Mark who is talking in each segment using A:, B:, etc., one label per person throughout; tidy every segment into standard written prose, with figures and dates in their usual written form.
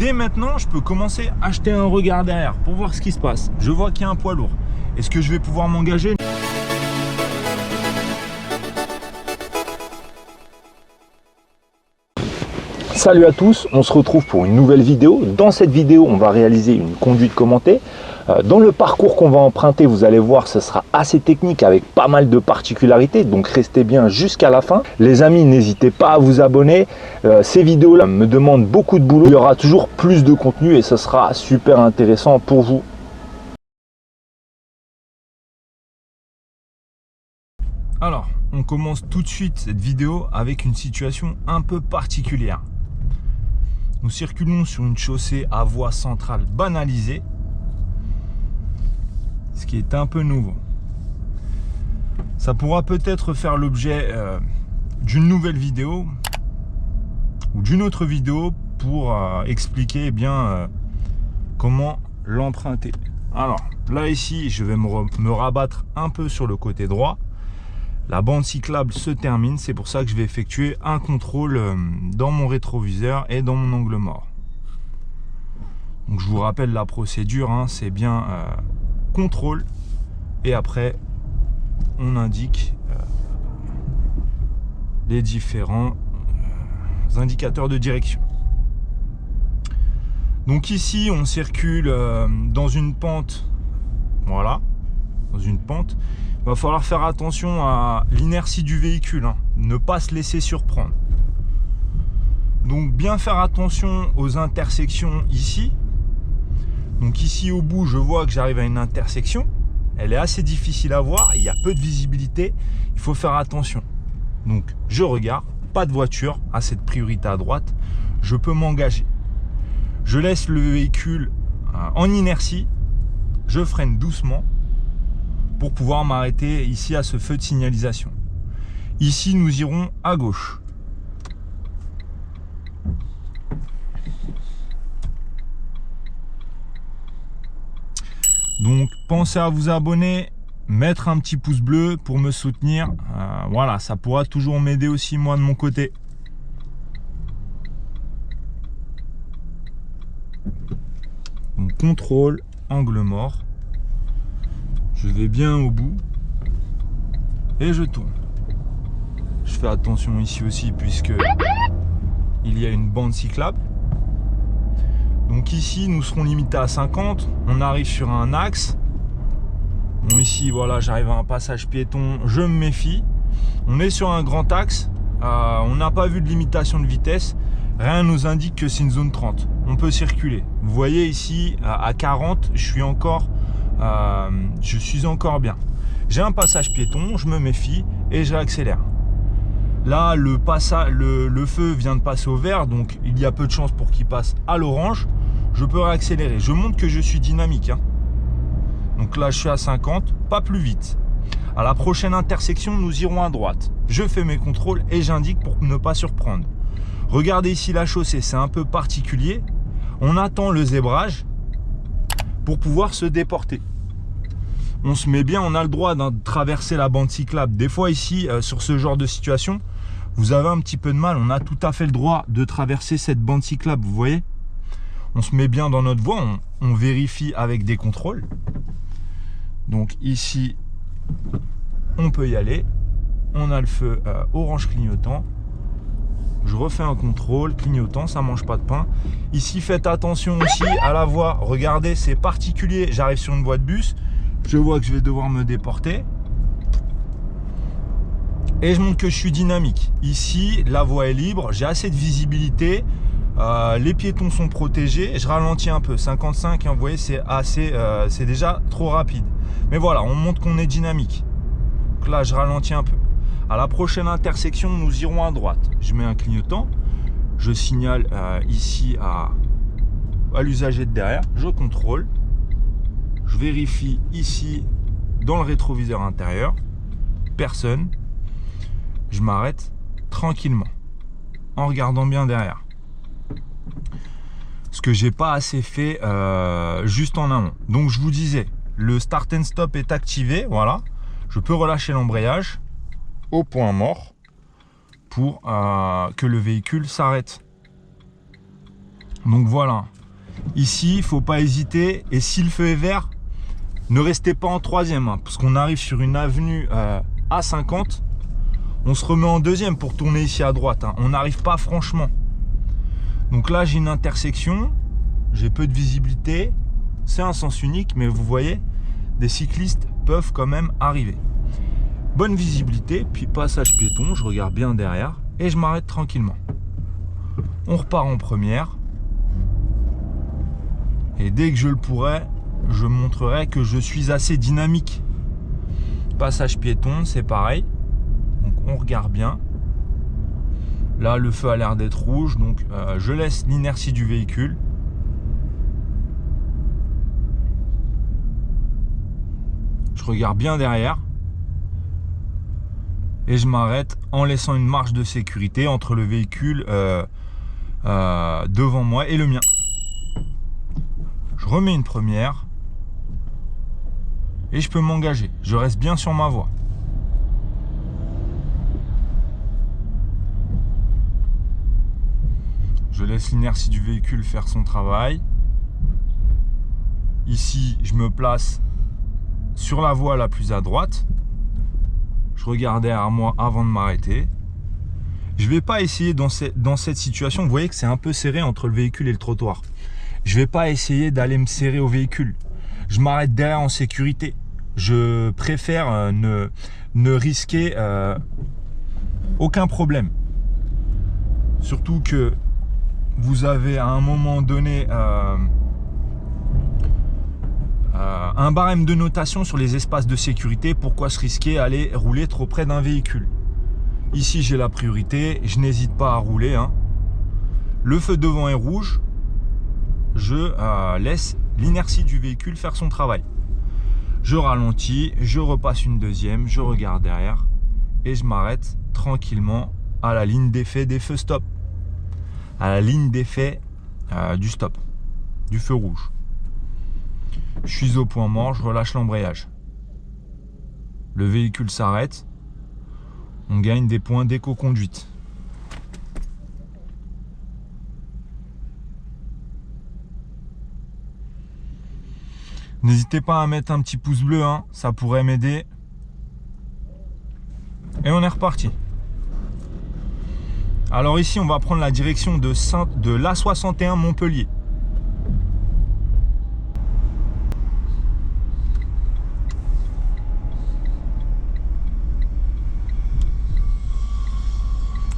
A: dès maintenant, je peux commencer à jeter un regard derrière pour voir ce qui se passe. Je vois qu'il y a un poids lourd. Est-ce que je vais pouvoir m'engager ? Salut à tous, on se retrouve pour une nouvelle vidéo. Dans cette vidéo, on va réaliser une conduite commentée. Dans le parcours qu'on va emprunter, vous allez voir, ce sera assez technique avec pas mal de particularités. Donc restez bien jusqu'à la fin. Les amis, n'hésitez pas à vous abonner. Ces vidéos-là me demandent beaucoup de boulot. Il y aura toujours plus de contenu et ce sera super intéressant pour vous. Alors, on commence tout de suite cette vidéo avec une situation un peu particulière. Nous circulons sur une chaussée à voie centrale banalisée, ce qui est un peu nouveau. Ça pourra peut-être faire l'objet d'une nouvelle vidéo ou d'une autre vidéo pour expliquer comment l'emprunter. Alors là ici, je vais me rabattre un peu sur le côté droit. La bande cyclable se termine, c'est pour ça que je vais effectuer un contrôle dans mon rétroviseur et dans mon angle mort. Donc je vous rappelle la procédure, hein, c'est bien contrôle et après on indique les différents indicateurs de direction. Donc ici on circule dans une pente, voilà, dans une pente. Il va falloir faire attention à l'inertie du véhicule, hein, ne pas se laisser surprendre. Donc bien faire attention aux intersections ici. Donc ici au bout, je vois que j'arrive à une intersection. Elle est assez difficile à voir, il y a peu de visibilité, il faut faire attention. Donc je regarde, pas de voiture à cette priorité à droite, je peux m'engager. Je laisse le véhicule en inertie, je freine doucement pour pouvoir m'arrêter ici à ce feu de signalisation. Ici, nous irons à gauche. Donc, pensez à vous abonner, mettre un petit pouce bleu pour me soutenir. Voilà, ça pourra toujours m'aider aussi, moi, de mon côté. Donc, contrôle, angle mort. Je vais bien au bout et je tourne. Je fais attention ici aussi puisque il y a une bande cyclable. Donc ici nous serons limités à 50. On arrive sur un axe. Bon ici voilà, j'arrive à un passage piéton, je me méfie. On est sur un grand axe. On n'a pas vu de limitation de vitesse. Rien nous indique que c'est une zone 30. On peut circuler. Vous voyez ici à 40, je suis encore bien. J'ai un passage piéton, je me méfie et j'accélère. Là, le feu vient de passer au vert, donc il y a peu de chances pour qu'il passe à l'orange. Je peux réaccélérer. Je montre que je suis dynamique, hein. Donc là, je suis à 50, pas plus vite. À la prochaine intersection, nous irons à droite. Je fais mes contrôles et j'indique pour ne pas surprendre. Regardez ici la chaussée, c'est un peu particulier. On attend le zébrage pour pouvoir se déporter. On se met bien, on a le droit de traverser la bande cyclable. Des fois ici, sur ce genre de situation, vous avez un petit peu de mal. On a tout à fait le droit de traverser cette bande cyclable, vous voyez. On se met bien dans notre voie, on vérifie avec des contrôles. Donc ici, on peut y aller. On a le feu orange clignotant. Je refais un contrôle, clignotant, ça mange pas de pain. Ici, faites attention aussi à la voie. Regardez, c'est particulier. J'arrive sur une voie de bus. Je vois que je vais devoir me déporter. Et je montre que je suis dynamique. Ici, la voie est libre. J'ai assez de visibilité. Les piétons sont protégés. Je ralentis un peu. 55, hein, vous voyez, c'est déjà trop rapide. Mais voilà, on montre qu'on est dynamique. Donc là, je ralentis un peu. À la prochaine intersection, nous irons à droite. Je mets un clignotant. Je signale ici à l'usager de derrière. Je contrôle. Je vérifie ici dans le rétroviseur intérieur. Personne. Je m'arrête tranquillement en regardant bien derrière. Ce que j'ai pas assez fait juste en amont. Donc je vous disais, le start and stop est activé. Voilà. Je peux relâcher l'embrayage au point mort pour que le véhicule s'arrête. Donc voilà. Ici, il ne faut pas hésiter. Et si le feu est vert, ne restez pas en troisième. Hein, parce qu'on arrive sur une avenue A50. On se remet en deuxième pour tourner ici à droite. Hein. On n'arrive pas franchement. Donc là, j'ai une intersection. J'ai peu de visibilité. C'est un sens unique. Mais vous voyez, des cyclistes peuvent quand même arriver. Bonne visibilité. Puis passage piéton. Je regarde bien derrière. Et je m'arrête tranquillement. On repart en première. Et dès que je le pourrai, je montrerai que je suis assez dynamique. Passage piéton, c'est pareil. Donc on regarde bien. Là, le feu a l'air d'être rouge. Donc je laisse l'inertie du véhicule. Je regarde bien derrière. Et je m'arrête en laissant une marge de sécurité entre le véhicule devant moi et le mien. Je remets une première et je peux m'engager. Je reste bien sur ma voie. Je laisse l'inertie du véhicule faire son travail. Ici, je me place sur la voie la plus à droite. Je regarde derrière moi avant de m'arrêter. Je ne vais pas essayer dans cette situation. Vous voyez que c'est un peu serré entre le véhicule et le trottoir. Je ne vais pas essayer d'aller me serrer au véhicule. Je m'arrête derrière en sécurité. Je préfère ne risquer aucun problème. Surtout que vous avez à un moment donné un barème de notation sur les espaces de sécurité. Pourquoi se risquer à aller rouler trop près d'un véhicule? Ici, j'ai la priorité. Je n'hésite pas à rouler. Hein. Le feu devant est rouge. Je laisse l'inertie du véhicule faire son travail. Je ralentis, je repasse une deuxième, je regarde derrière et je m'arrête tranquillement à la ligne d'effet des feux stop. À la ligne d'effet du stop, du feu rouge. Je suis au point mort, je relâche l'embrayage. Le véhicule s'arrête. On gagne des points d'éco-conduite. N'hésitez pas à mettre un petit pouce bleu, hein, ça pourrait m'aider. Et on est reparti. Alors ici, on va prendre la direction de l'A61 Montpellier.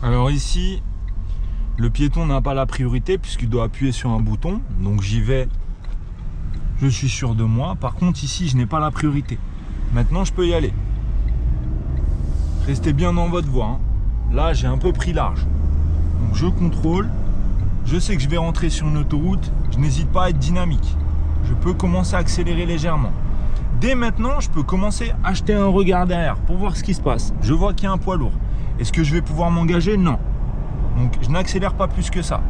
A: Alors ici, le piéton n'a pas la priorité puisqu'il doit appuyer sur un bouton. Donc j'y vais. Je suis sûr de moi. Par contre, ici, je n'ai pas la priorité. Maintenant, je peux y aller. Restez bien dans votre voie. Hein. Là, j'ai un peu pris large. Donc, je contrôle. Je sais que je vais rentrer sur une autoroute. Je n'hésite pas à être dynamique. Je peux commencer à accélérer légèrement. Dès maintenant, je peux commencer à jeter un regard derrière pour voir ce qui se passe. Je vois qu'il y a un poids lourd. Est-ce que je vais pouvoir m'engager? Non. Donc, je n'accélère pas plus que ça.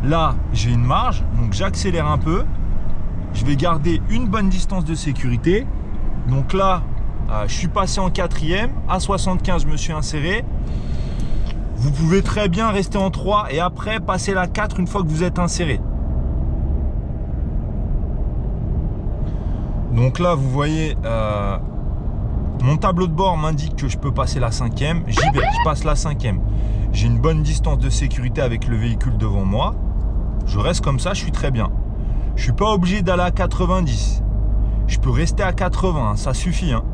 A: Là, j'ai une marge. Donc, j'accélère un peu. Je vais garder une bonne distance de sécurité. Donc là, je suis passé en quatrième. À 75, je me suis inséré. Vous pouvez très bien rester en 3 et après passer la 4 une fois que vous êtes inséré. Donc là, vous voyez, mon tableau de bord m'indique que je peux passer la 5e. J'y vais, je passe la 5e. J'ai une bonne distance de sécurité avec le véhicule devant moi. Je reste comme ça, je suis très bien. Je ne suis pas obligé d'aller à 90. Je peux rester à 80, ça suffit. Hein.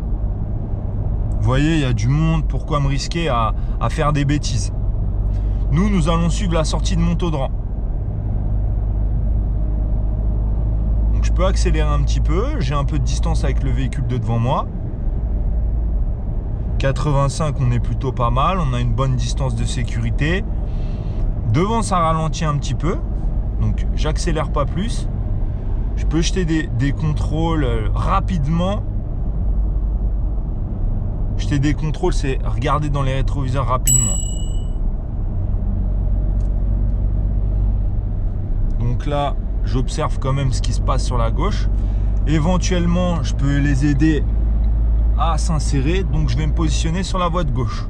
A: Vous voyez, il y a du monde. Pourquoi me risquer à faire des bêtises? Nous allons suivre la sortie de Montaudran. Donc je peux accélérer un petit peu. J'ai un peu de distance avec le véhicule de devant moi. 85, on est plutôt pas mal. On a une bonne distance de sécurité. Devant, ça ralentit un petit peu. Donc j'accélère pas plus. Je peux jeter des contrôles rapidement. Jeter des contrôles, c'est regarder dans les rétroviseurs rapidement. Donc là, j'observe quand même ce qui se passe sur la gauche. Éventuellement, je peux les aider à s'insérer. Donc je vais me positionner sur la voie de gauche.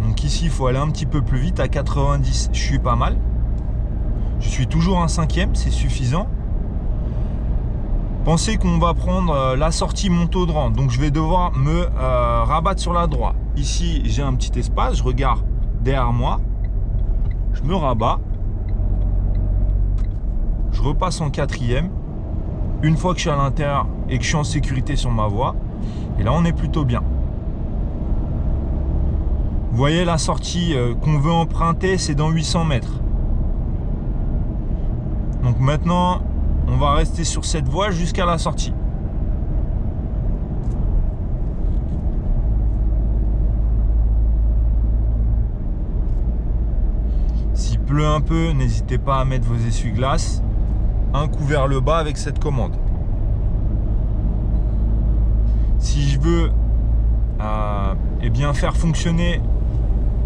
A: Donc Donc ici, il faut aller un petit peu plus vite. À 90, je suis pas mal. Je suis toujours un 5e, c'est suffisant. Pensez qu'on va prendre la sortie Montaudran. Donc je vais devoir me rabattre sur la droite. Ici, j'ai un petit espace. Je regarde derrière moi. Je me rabats. Je repasse en 4e. Une fois que je suis à l'intérieur et que je suis en sécurité sur ma voie. Et là, on est plutôt bien. Vous voyez, la sortie qu'on veut emprunter, c'est dans 800 mètres. Donc maintenant, on va rester sur cette voie jusqu'à la sortie. S'il pleut un peu, n'hésitez pas à mettre vos essuie-glaces. Un coup vers le bas avec cette commande. Si je veux eh bien faire fonctionner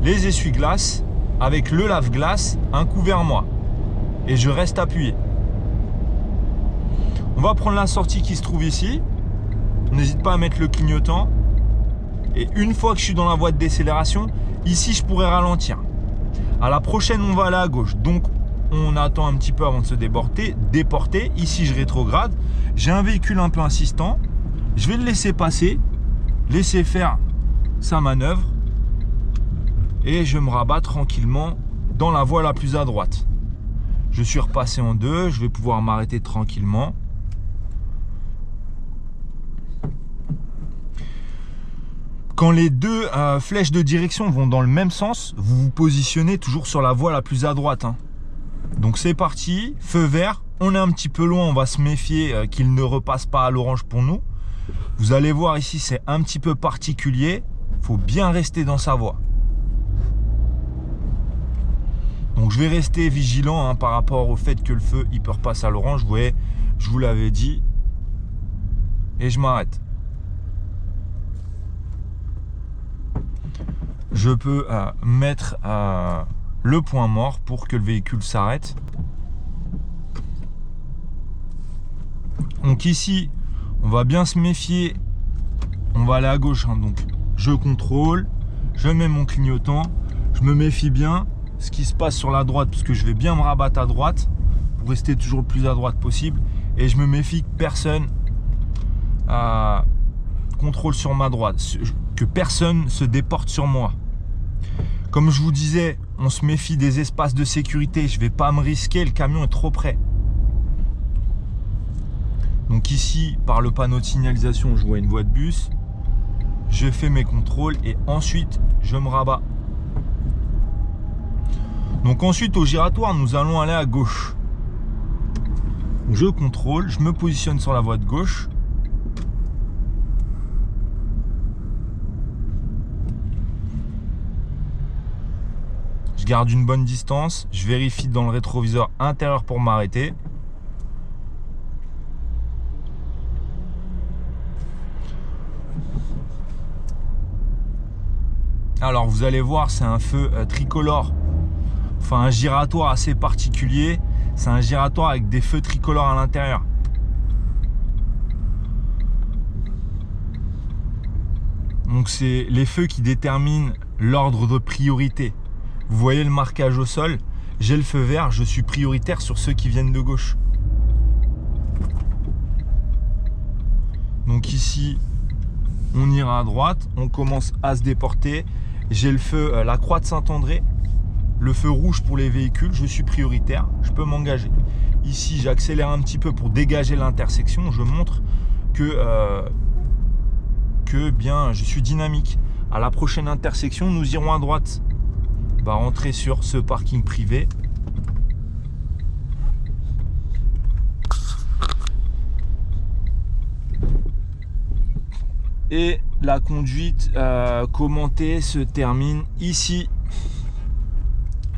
A: les essuie-glaces avec le lave-glace, un coup vers moi. Et je reste appuyé. On va prendre la sortie qui se trouve ici. N'hésite pas à mettre le clignotant. Et une fois que je suis dans la voie de décélération, ici je pourrais ralentir. À la prochaine, on va aller à gauche. Donc on attend un petit peu avant de se déporter. Ici je rétrograde. J'ai un véhicule un peu insistant. Je vais le laisser passer, laisser faire sa manœuvre. Et je me rabats tranquillement dans la voie la plus à droite. Je suis repassé en 2, je vais pouvoir m'arrêter tranquillement. Quand les deux flèches de direction vont dans le même sens, vous vous positionnez toujours sur la voie la plus à droite. Hein. Donc c'est parti, feu vert, on est un petit peu loin, on va se méfier qu'il ne repasse pas à l'orange pour nous. Vous allez voir ici, c'est un petit peu particulier, il faut bien rester dans sa voie. Donc je vais rester vigilant par rapport au fait que le feu il peut repasser à l'orange. Vous voyez, je vous l'avais dit. Et je m'arrête. Je peux mettre le point mort pour que le véhicule s'arrête. Donc ici, on va bien se méfier. On va aller à gauche. Donc je contrôle. Je mets mon clignotant. Je me méfie bien. Ce qui se passe sur la droite, parce que je vais bien me rabattre à droite pour rester toujours le plus à droite possible, et je me méfie que personne contrôle sur ma droite, que personne se déporte sur moi. Comme je vous disais, on se méfie des espaces de sécurité. Je ne vais pas me risquer, le camion est trop près. Donc ici, par le panneau de signalisation, je vois une voie de bus. Je fais mes contrôles et ensuite je me rabats. Donc ensuite au giratoire, nous allons aller à gauche. Je contrôle, je me positionne sur la voie de gauche. Je garde une bonne distance, je vérifie dans le rétroviseur intérieur pour m'arrêter. Alors vous allez voir, c'est un feu tricolore. Enfin un giratoire assez particulier, c'est un giratoire avec des feux tricolores à l'intérieur. Donc c'est les feux qui déterminent l'ordre de priorité. Vous voyez le marquage au sol, j'ai le feu vert, je suis prioritaire sur ceux qui viennent de gauche. Donc ici, on ira à droite, on commence à se déporter. J'ai le feu, la croix de Saint-André. Le feu rouge pour les véhicules, je suis prioritaire, je peux m'engager. Ici, j'accélère un petit peu pour dégager l'intersection. Je montre que bien, je suis dynamique. À la prochaine intersection, nous irons à droite. On va rentrer sur ce parking privé. Et la conduite commentée se termine ici.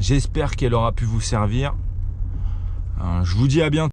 A: J'espère qu'elle aura pu vous servir. Je vous dis à bientôt.